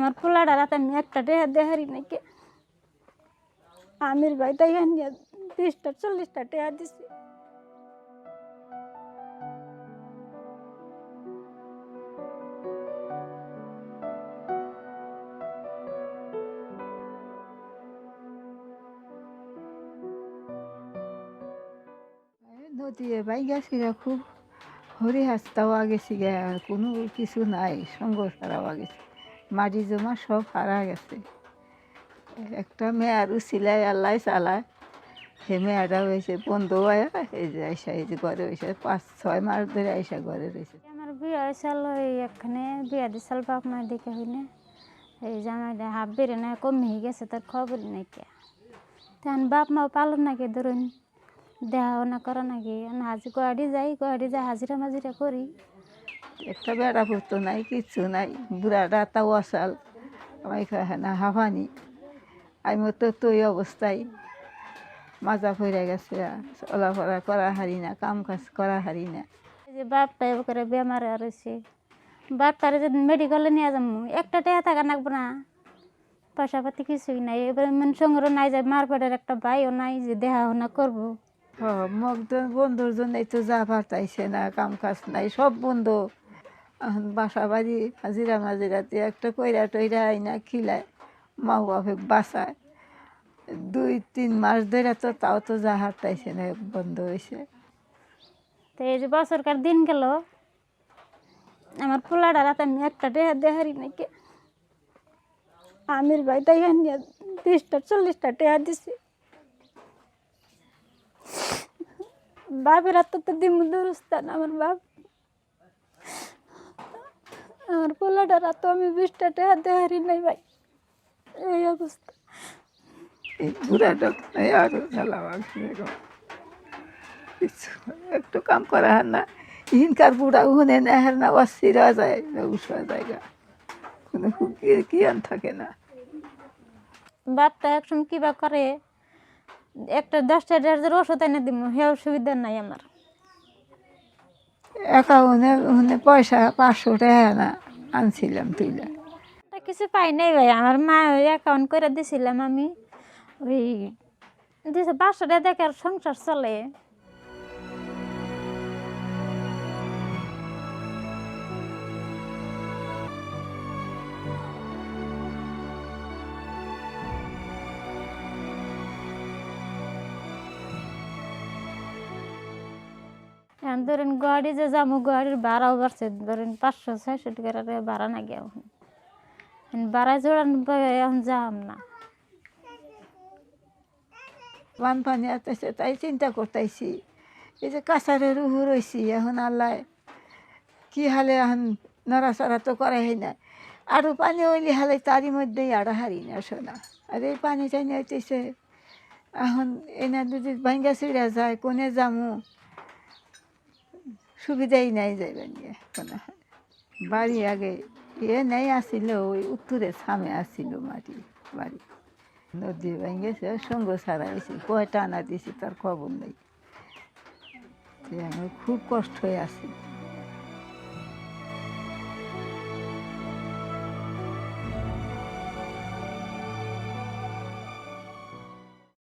আমার পোলাটা রাতে আমি একটা টেহা দেহারি নাকি আমির ভাইটাই নিয়ে 30টা 40টা টেহা দিছি। নদী ভাই গেছি খুব হরি হাসতাওয়া গেছি গে, আর কোনো কিছু নাই, সঙ্গ সারাওয়া গেছে, মাটি জমা সব হারা গেছে। একটা মেয়ে আরও সিলাই আল্লাহ চালায়, সে মেয়েটা হয়েছে বন্ধু হয়, এই যে আইসা এই যে ঘরে হয়েছে 5-6 মাস ধরে আইসা ঘরে রয়েছে। আমার বিয়ে হয়েছিল এখানে বিয়া দিছিল বাপ মায়ের দিকে হইনে এই জামাইটা হাফ বেড়ে না কমে গেছে তার খবরই নাই কে তখন বাপ মাও পালন নাকি ধরুন দেখাশোনা করা নাকি গুয়াহাটি যাই হাজিরা মাজিরা করি। একটা বেড়া পড়তো নাই, কিচ্ছু নাই, বুড়াটা তাও অসাল, আমায় খায় না হাফানি, আমি তো ওই অবস্থায় মাজা ফইরা গেছে, চলাফেরা করা হারি না, কাম কাজ করা হারি না। এই যে বাপটা করে বেমার রয়েছে, বাপটারে যদি মেডিকেলে নিয়ে যাবো একটা টেহা থাকা লাগবো না, পয়সা পাতি কিছুই নাই, এবার সঙ্গেরও নাই যে মারপেটের একটা ভাইও নাই যে দেখাশোনা করবো। মগজন বন্ধুর জন্যই তো যা পারতাইছে না, কাম কাজ নাই, সব বন্ধ। এখন বাসা বাড়ি হাজিরা মাজিরাতে একটা কইরা টইরা আইনা খিলায়, মা বাপে বাসায় 2-3 মাস ধরে তো তাও তো যা হারতাইছে না, বন্ধ হয়েছে। তো এই যে বছরকার দিন গেল আমার পোলাটা রাতে আমি একটা টেহা দেহারি নাকি আমির ভাইটাই নিয়ে 30টা 40টা টেহা দিছি। বাপের হাত তো দিম দুরস্থান আমার বাপ, আমার পোলাটা রাত আমি 20টা টেহা দেহারি নাই ভাই, এই অবস্থা। এই বুড়াটা আরো জ্বালাওয়া কিছু একটু কাম করা হার না, হিনকার বুড়া উহনে নেহার না, অস্থির হয়ে যায়, উৎসা জায়গা কোনো কি আন থাকে না। বাপটা একসময় কিবা করে একটা 10টা 1,500 ওষুধ এনে দিব, হে অসুবিধা নাই আমার। একাউন্টে পয়সা 500 টাকা না আনছিলাম তুইলা, কিছু পাই নাই ভাই, আমার মা অ্যাকাউন্ট করে দিছিলাম আমি, ওই দিছে 500 টাকা দেখে আর সংসার চলে। এখন ধরেন গুয়াহাটি যে যাবো, গুয়াহাটির ভাড়াও বাড়ছে, ধরেন 500-600 টাকার ভাড়া না গিয়ে এখন ভাড়া জোড়ান এখন যাম না। বান পানি আসতেছে তাই চিন্তা করতেছি, এই যে কাছারের উহু রয়েছি, এখন আল্লাহ কি হালে এখন নড়াচড়া তো করাই না, আরও পানি হইলে হালে তারই মধ্যেই আড়া হারি না শোনা, আর এই পানি টানি হইতেছে, এখন এনা যদি ভাঙ্গা ছিঁড়া যায় কোনে যামু, সুবিধাই নাই যাইবার নিয়ে কোনো। বাড়ি আগে এ নেই আসিল, ওই উত্তরে সামনে আসিল মাটি বাড়ি, নদী ভেঙেছে, সঙ্গ ছাড়া হয়েছে, কয় টানা দিয়েছি তার খবর নেই, আমি খুব কষ্ট হয়ে আছি।